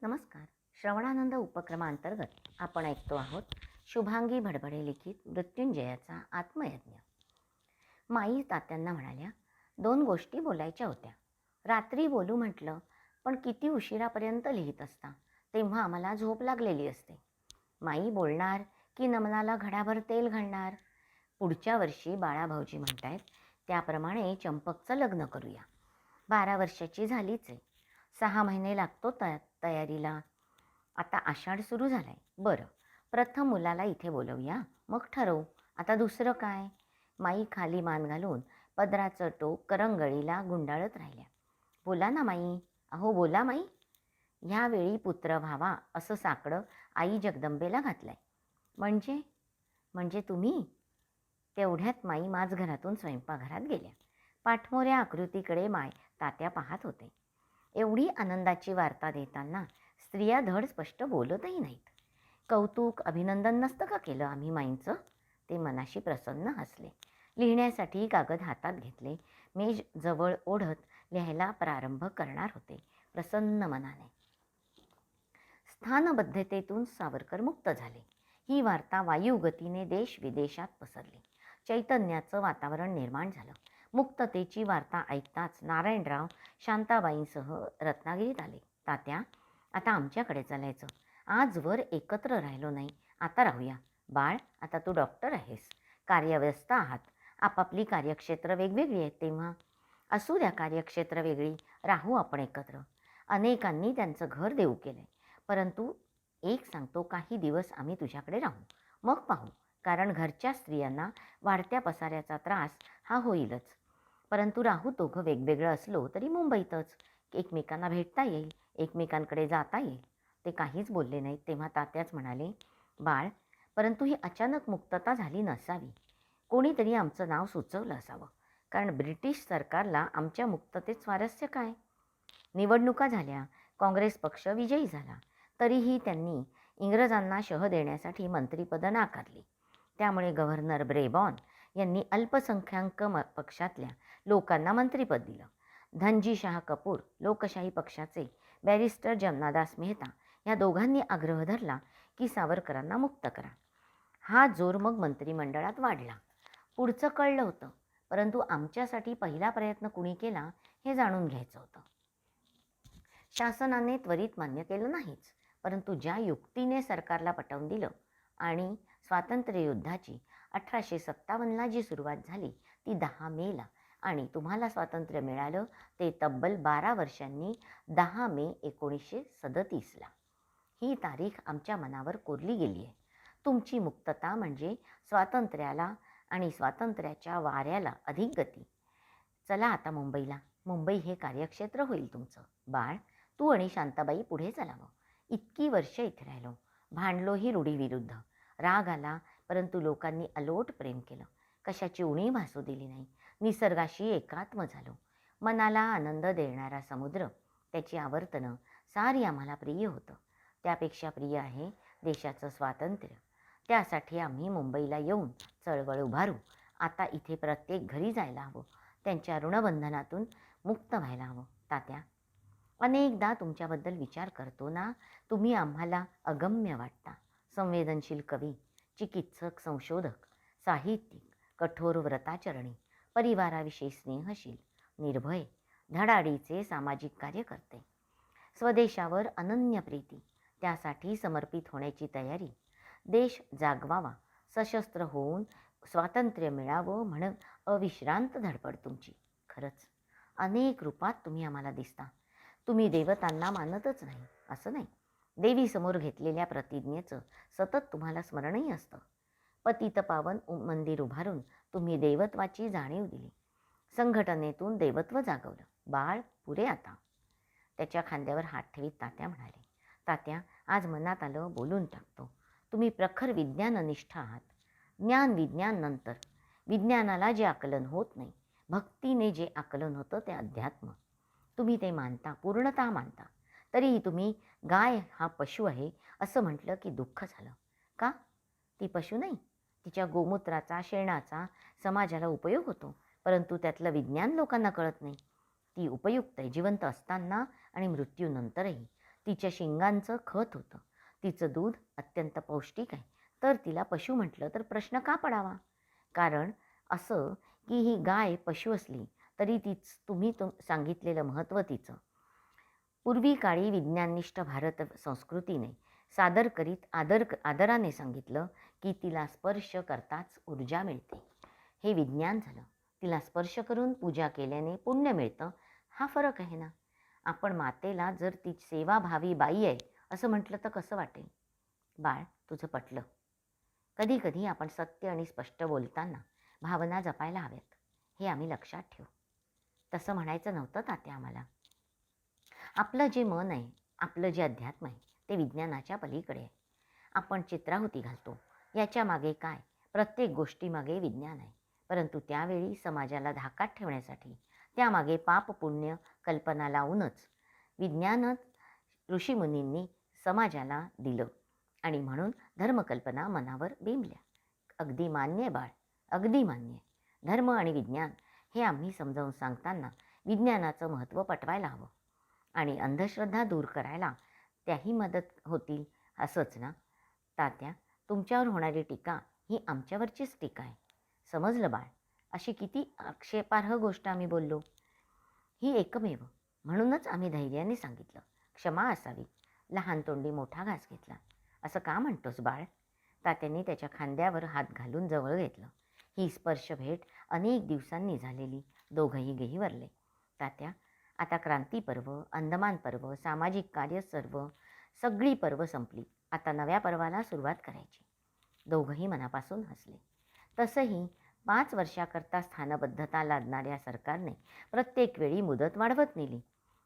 नमस्कार. श्रवणानंद उपक्रमांतर्गत आपण ऐकतो आहोत शुभांगी भडभडे लिखित मृत्युंजयाचा आत्मयज्ञ. माई तात्यांना म्हणाल्या, 2 गोष्टी बोलायच्या होत्या. रात्री बोलू म्हटलं, पण किती उशिरापर्यंत लिहित असता, तेव्हा आम्हाला झोप लागलेली असते. माई बोलणार की नमनाला घडाभर तेल घालणार? पुढच्या वर्षी बाळाभाऊजी म्हणतायत, त्याप्रमाणे चंपकचं लग्न करूया. 12 वर्षाची झालीच आहे. 6 महिने लागतो तयारीला. आता आषाढ सुरू झालाय. बरं, प्रथम मुलाला इथे बोलवूया, मग ठरवू. आता दुसरं काय? माई खाली मान घालून पदराचं टोक करंगळीला गुंडाळत राहिल्या. बोला ना माई, अहो बोला माई. ह्यावेळी पुत्र व्हावा असं साकडं आई जगदंबेला घातलंय. म्हणजे म्हणजे तुम्ही? तेवढ्यात माई माझघरातून स्वयंपाकघरात गेल्या. पाठमोऱ्या आकृतीकडे तात्या पाहत होते. एवढी आनंदाची वार्ता देताना स्त्रिया धड स्पष्ट बोलतही नाहीत. कौतुक अभिनंदन नसतं का केलं आम्ही माईंचं? ते मनाशी प्रसन्न हसले. लिहिण्यासाठी कागद हातात घेतले. मेज जवळ ओढत लिहायला प्रारंभ करणार होते प्रसन्न मनाने. स्थानबद्धतेतून सावरकर मुक्त झाले. ही वार्ता वायुगतीने देश विदेशात पसरली. चैतन्याचं वातावरण निर्माण झालं. मुक्ततेची वार्ता ऐकताच नारायणराव शांताबाईंसह रत्नागिरीत आले. तात्या, आता आमच्याकडे चालायचं. आजवर एकत्र राहिलो नाही, आता राहूया. बाळ, आता तू डॉक्टर आहेस, कार्यव्यस्त आहात. आपापली कार्यक्षेत्र वेगवेगळी आहेत, तेव्हा असू द्या कार्यक्षेत्र वेगळी, राहू आपण एकत्र. अनेकांनी त्यांचं घर देऊ केलंय, परंतु एक सांगतो, काही दिवस आम्ही तुझ्याकडे राहू, मग पाहू. कारण घरच्या स्त्रियांना वाढत्या पसाऱ्याचा त्रास हा होईलच. परंतु राहू दोघं वेगवेगळं असलो तरी मुंबईतच. एकमेकांना भेटता येईल, एकमेकांकडे जाता येईल. ते काहीच बोलले नाहीत. तेव्हा तात्याच म्हणाले, बाळ, परंतु ही अचानक मुक्तता झाली नसावी. कोणीतरी आमचं नाव सुचवलं असावं. कारण ब्रिटिश सरकारला आमच्या मुक्ततेत स्वारस्य काय? निवडणुका झाल्या, काँग्रेस पक्ष विजयी झाला, तरीही त्यांनी इंग्रजांना शह देण्यासाठी मंत्रिपदं नाकारली. त्यामुळे गव्हर्नर ब्रेबॉन यांनी अल्पसंख्याक पक्षातल्या लोकांना मंत्रिपद दिलं. धनजी शाह कपूर लोकशाही पक्षाचे बॅरिस्टर जमनादास मेहता या दोघांनी आग्रह धरला की सावरकरांना मुक्त करा. हा जोर मग मंत्रिमंडळात वाढला. पुढचं कळलं होतं, परंतु आमच्यासाठी पहिला प्रयत्न कुणी केला हे जाणून घ्यायचं होतं. शासनाने त्वरित मान्य केलं नाहीच, परंतु ज्या युक्तीने सरकारला पटवून दिलं आणि स्वातंत्र्ययुद्धाची 1857ला जी सुरुवात झाली ती 10 मेला आणि तुम्हाला स्वातंत्र्य मिळालं ते तब्बल 12 वर्षांनी 10 मे 1937ला. ही तारीख आमच्या मनावर कोरली गेली आहे. तुमची मुक्तता म्हणजे स्वातंत्र्याला आणि स्वातंत्र्याच्या वाऱ्याला अधिक गती. चला आता मुंबईला. मुंबई हे कार्यक्षेत्र होईल तुमचं. बाळ, तू आणि शांताबाई पुढे चालावं. इतकी वर्ष इथे राहिलो, भांडलोही रूढीविरुद्ध. राग आला, परंतु लोकांनी अलोट प्रेम केलं. कशाची उणीव भासू दिली नाही. निसर्गाशी एकात्म झालो. मनाला आनंद देणारा समुद्र, त्याची आवर्तनं सारी आम्हाला प्रिय होतं. त्यापेक्षा प्रिय आहे देशाचं स्वातंत्र्य. त्यासाठी आम्ही मुंबईला येऊन चळवळ उभारू. आता इथे प्रत्येक घरी जायला हवं, त्यांच्या ऋणबंधनातून मुक्त व्हायला हवं. तात्या, अनेकदा तुमच्याबद्दल विचार करतो ना, तुम्ही आम्हाला अगम्य वाटता. संवेदनशील कवी, चिकित्सक, संशोधक, साहित्यिक, कठोर व्रताचरणी, परिवाराविषयी स्नेहशील, निर्भय, धडाडीचे सामाजिक कार्यकर्ते, स्वदेशावर अनन्य प्रीती, त्यासाठी समर्पित होण्याची तयारी, देश जागवावा, सशस्त्र होऊन स्वातंत्र्य मिळावं म्हणून अविश्रांत धडपड तुमची. खरंच अनेक रूपात तुम्ही आम्हाला दिसता. तुम्ही देवतांना मानतच नाही असं नाही. देवीसमोर घेतलेल्या प्रतिज्ञेचं सतत तुम्हाला स्मरणही असतं. पतितपावन मंदिर उभारून तुम्ही देवत्वाची जाणीव दिली. संघटनेतून देवत्व जागवलं. बाळ, पुरे आता. त्याच्या खांद्यावर हात ठेवीत तात्या म्हणाले, तात्या, आज मनात आलं बोलून टाकतो. तुम्ही प्रखर विज्ञाननिष्ठ आहात. ज्ञान विज्ञान नंतर. विज्ञानाला जे आकलन होत नाही, भक्तीने जे आकलन होतं ते अध्यात्म. तुम्ही ते मानता, पूर्णतः मानता. तरीही तुम्ही गाय हा पशु आहे असं म्हटलं की दुःख झालं. का? ती पशु नाही. तिच्या गोमूत्राचा, शेणाचा समाजाला उपयोग होतो, परंतु त्यातलं विज्ञान लोकांना कळत नाही. ती उपयुक्त आहे जिवंत असताना आणि मृत्यूनंतरही. तिच्या शिंगांचं खत होतं. तिचं दूध अत्यंत पौष्टिक आहे. तर तिला पशु म्हटलं तर प्रश्न का पडावा? कारण असं की ही गाय पशु असली तरी तुम्ही सांगितलेलं महत्त्व तिचं पूर्वी काळी विज्ञाननिष्ठ भारत संस्कृतीने सादर करीत आदराने सांगितलं की तिला स्पर्श करताच ऊर्जा मिळते. हे विज्ञान झालं. तिला स्पर्श करून पूजा केल्याने पुण्य मिळतं, हा फरक आहे ना. आपण मातेला जर ती सेवाभावी बाई आहे असं म्हटलं तर कसं वाटेल? बाळ, तुझं पटलं. कधी कधी आपण सत्य आणि स्पष्ट बोलताना भावना जपायला हव्यात, हे आम्ही लक्षात ठेवू. तसं म्हणायचं नव्हतं तात्या आम्हाला. आपलं जे मन आहे, आपलं जे अध्यात्म आहे, ते विज्ञानाच्या पलीकडे आहे. आपण चित्राहुती घालतो, याच्या मागे काय? प्रत्येक गोष्टीमागे विज्ञान आहे. परंतु त्यावेळी समाजाला धाकात ठेवण्यासाठी त्यामागे पाप पुण्य कल्पना लावूनच विज्ञानच ऋषीमुनींनी समाजाला दिलं आणि म्हणून धर्मकल्पना मनावर बिंबल्या. अगदी मान्य बाळ, अगदी मान्य. धर्म आणि विज्ञान हे आम्ही समजावून सांगताना विज्ञानाचं महत्त्व पटवायला हवं आणि अंधश्रद्धा दूर करायला त्याही मदत होतील, असंच ना तात्या? तुमच्यावर होणारी टीका ही आमच्यावरचीच टीका आहे. समजलं बाळ? अशी किती आक्षेपार्ह गोष्ट आम्ही बोललो. ही एकमेव. म्हणूनच आम्ही धैर्याने सांगितलं, क्षमा असावी. लहान तोंडी मोठा घास घेतला. असं का म्हणतोस बाळ? तात्यांनी त्याच्या खांद्यावर हात घालून जवळ घेतलं. ही स्पर्श भेट अनेक दिवसांनी झालेली. दोघंही गेहिवरले. तात्या, आता क्रांती पर्व, अंदमान पर्व, सामाजिक कार्य सगळी पर्व संपली. आता नव्या पर्वाला सुरुवात करायची. दोघंही मनापासून हसले. तसंही 5 वर्षाकरता स्थानबद्धता लादणाऱ्या सरकारने प्रत्येक वेळी मुदत वाढवत नेली.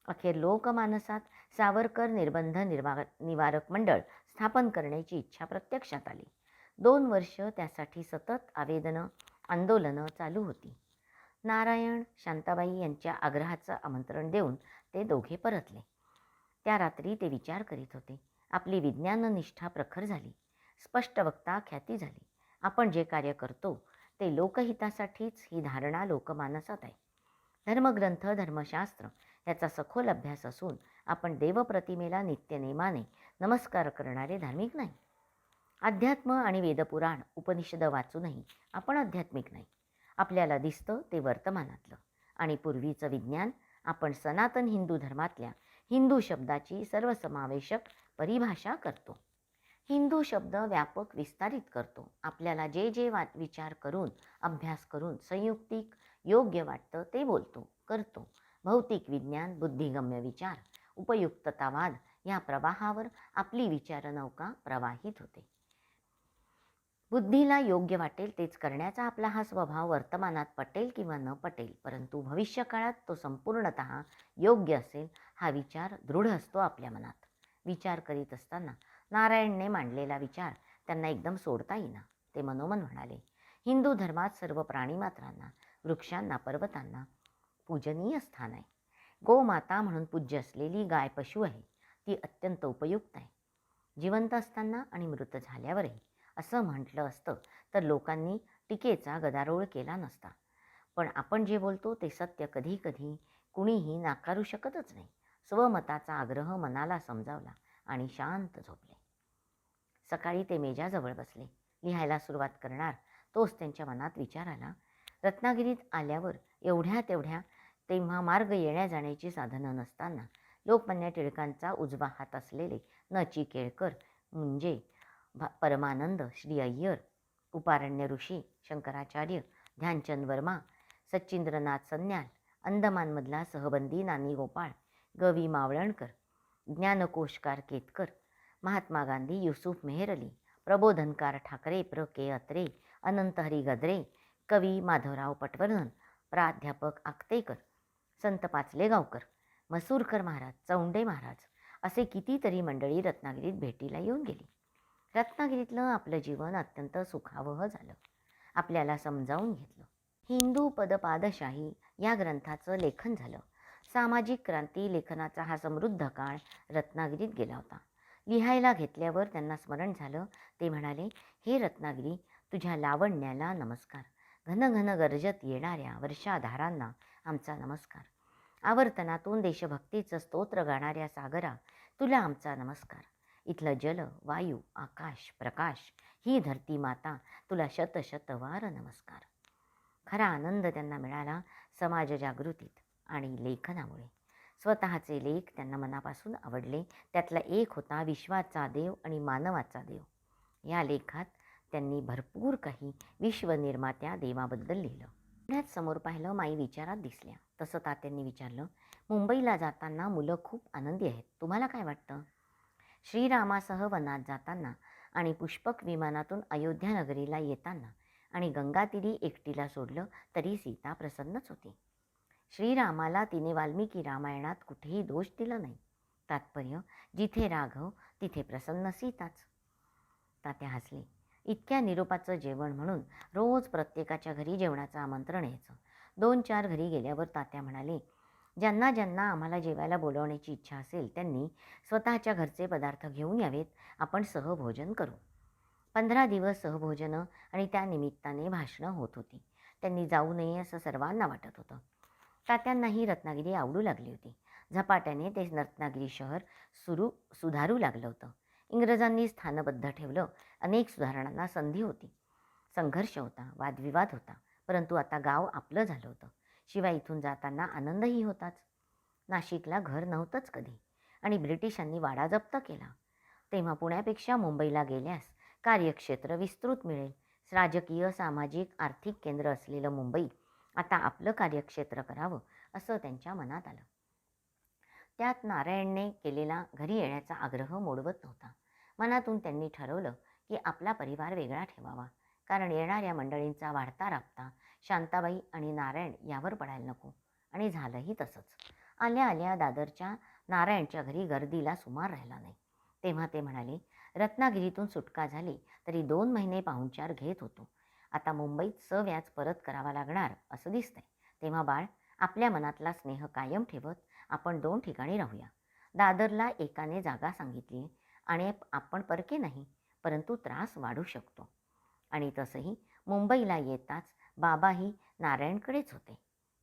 अखेर लोकमानसात सावरकर निर्बंध निवारक मंडळ स्थापन करण्याची इच्छा प्रत्यक्षात आली. 2 वर्ष त्यासाठी सतत आवेदनं, आंदोलनं चालू होती. नारायण, शांताबाई यांच्या आग्रहाचं आमंत्रण देऊन ते दोघे परतले. त्या रात्री ते विचार करीत होते. आपली विज्ञाननिष्ठा प्रखर झाली. स्पष्ट वक्ता ख्याती झाली. आपण जे कार्य करतो ते लोकहितासाठीच ही धारणा लोकमानसात आहे. धर्मग्रंथ, धर्मशास्त्र याचा सखोल अभ्यास असून आपण देवप्रतिमेला नित्यनेमाने नमस्कार करणारे धार्मिक नाही. अध्यात्म आणि वेदपुराण, उपनिषद वाचूनही आपण आध्यात्मिक नाही. आपल्याला दिसतं ते वर्तमानातलं आणि पूर्वीचं विज्ञान. आपण सनातन हिंदू धर्मातल्या हिंदू शब्दाची सर्वसमावेशक परिभाषा करतो. हिंदू शब्द व्यापक विस्तारित करतो. आपल्याला जे विचार करून, अभ्यास करून संयुक्तिक योग्य वाटतं ते बोलतो, करतो. भौतिक विज्ञान, बुद्धिगम्य विचार, उपयुक्ततावाद या प्रवाहावर आपली विचारनौका प्रवाहित होते. बुद्धीला योग्य वाटेल तेच करण्याचा आपला हा स्वभाव वर्तमानात पटेल किंवा न पटेल, परंतु भविष्यकाळात तो संपूर्णतः योग्य असेल हा विचार दृढ असतो आपल्या मनात. विचार करीत असताना नारायणने मांडलेला विचार त्यांना एकदम सोडता येईना. ते मनोमन म्हणाले, हिंदू धर्मात सर्व प्राणीमात्रांना, वृक्षांना, पर्वतांना पूजनीय स्थान आहे. गोमाता म्हणून पूज्य असलेली गाय पशु आहे. ती अत्यंत उपयुक्त आहे. जिवंत असताना आणि मृत झाल्यावरही असं म्हटलं असतं तर लोकांनी टीकेचा गदारोळ केला नसता. पण आपण जे बोलतो ते सत्य कधी कधी कुणीही नाकारू शकतच नाही. स्वमताचा आग्रह मनाला समजावला आणि शांत झोपले. सकाळी ते मेजाजवळ बसले. लिहायला सुरुवात करणार तोच त्यांच्या मनात विचार आला. रत्नागिरीत आल्यावर एवढ्या तेवढ्या तेव्हा मार्ग येण्या जाण्याची साधनं नसताना लोकमान्य टिळकांचा उजवा हात असलेले न. चि. केळकर, मुंजे, परमानंद, श्री अय्यर, उपारण्य ऋषी, शंकराचार्य, ध्यानचंद वर्मा, सच्चिंद्रनाथ सन्याल, अंदमानमधला सहबंदी नानी गोपाळ, ग.वी. मावळणकर, ज्ञानकोशकार केतकर, महात्मा गांधी, युसुफ मेहर अली, प्रबोधनकार ठाकरे, प्र. के. अत्रे, अनंत हरी गद्रे, कवी माधवराव पटवर्धन, प्राध्यापक आक्तेकर, संत पाचलेगावकर, मसूरकर महाराज, चौंडे महाराज असे कितीतरी मंडळी रत्नागिरीत भेटीला येऊन गेली. रत्नागिरीतलं आपलं जीवन अत्यंत सुखावह झालं. आपल्याला समजावून घेतलं. हिंदू पदपादशाही या ग्रंथाचं लेखन झालं. सामाजिक क्रांती लेखनाचा हा समृद्ध काळ रत्नागिरीत गेला होता. लिहायला घेतल्यावर त्यांना स्मरण झालं. ते म्हणाले, हे रत्नागिरी, तुझ्या लावण्याला नमस्कार. घन घन गरजत येणाऱ्या वर्षाधारांना आमचा नमस्कार. आवर्तनातून देशभक्तीचं स्तोत्र गाणाऱ्या सागरा, तुला आमचा नमस्कार. इथलं जल, वायू, आकाश, प्रकाश, ही धरती माता, तुला शत शत वार नमस्कार. खरा आनंद त्यांना मिळाला समाज जागृतीत आणि लेखनामुळे. स्वतःचे लेख त्यांना मनापासून आवडले. त्यातला एक होता विश्वाचा देव आणि मानवाचा देव. या लेखात त्यांनी भरपूर काही विश्वनिर्मात्या देवाबद्दल लिहिलं. पुण्यात समोर पाहिलं, माई विचारात दिसल्या. तसं तात्यांनी विचारलं, मुंबईला जाताना मुलं खूप आनंदी आहेत, तुम्हाला काय वाटतं? श्रीरामासह वनात जाताना आणि पुष्पक विमानातून अयोध्या नगरीला येताना आणि गंगातीरी एकटीला सोडलं तरी सीता प्रसन्नच होती. श्रीरामाला तिने वाल्मिकी रामायणात कुठेही दोष दिला नाही. तात्पर्य, जिथे राघव तिथे प्रसन्न सीताच. तात्या हसले. इतक्या निरोपाचं जेवण म्हणून रोज प्रत्येकाच्या घरी जेवणाचं आमंत्रण यायचं. 2-4 घरी गेल्यावर तात्या म्हणाले, ज्यांना ज्यांना आम्हाला जेवायला बोलवण्याची इच्छा असेल त्यांनी स्वतःच्या घरचे पदार्थ घेऊन यावेत, आपण सहभोजन करू. 15 दिवस सहभोजनं आणि त्या निमित्ताने भाषणं होत होती. त्यांनी जाऊ नये असं सर्वांना वाटत होतं. तात्यांनाही रत्नागिरी आवडू लागली होती. झपाट्याने ते रत्नागिरी शहर सुधारू लागलं होतं. इंग्रजांनी स्थानबद्ध ठेवलं. अनेक सुधारणांना संधी होती. संघर्ष होता, वादविवाद होता, परंतु आता गाव आपलं झालं होतं. शिवाय इथून जाताना आनंदही होताच. नाशिकला घर नव्हतंच कधी आणि ब्रिटिशांनी वाडा जप्त केला. तेव्हा पुण्यापेक्षा मुंबईला गेल्यास कार्यक्षेत्र विस्तृत मिळेल. राजकीय, सामाजिक, आर्थिक केंद्र असलेलं मुंबई आता आपलं कार्यक्षेत्र करावं असं त्यांच्या मनात आलं. त्यात नारायणने केलेला घरी येण्याचा आग्रह मोडवत नव्हता. मनातून त्यांनी ठरवलं की आपला परिवार वेगळा ठेवावा, कारण येणाऱ्या मंडळींचा वाढता राबता शांताबाई आणि नारायण यावर पडायला नको. आणि झालंही तसंच. आल्या आल्या दादरच्या नारायणच्या घरी गर्दीला सुमार राहिला नाही. तेव्हा ते म्हणाले, रत्नागिरीतून सुटका झाली तरी 2 महिने पाहुणचार घेत होतो. आता मुंबईत सव्याज परत करावा लागणार असं दिसतंय. तेव्हा बाळ, आपल्या मनातला स्नेह कायम ठेवत आपण 2 ठिकाणी राहूया. दादरला एकाने जागा सांगितली आणि आपण परके नाही, परंतु त्रास वाढू शकतो. आणि तसंही मुंबईला येताच बाबाही नारायणकडेच होते.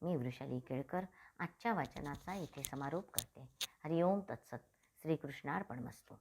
मी वृषाली केळकर आजच्या वाचनाचा इथे समारोप करते. हरिओम तत्सत. श्रीकृष्णार्पणमस्तु.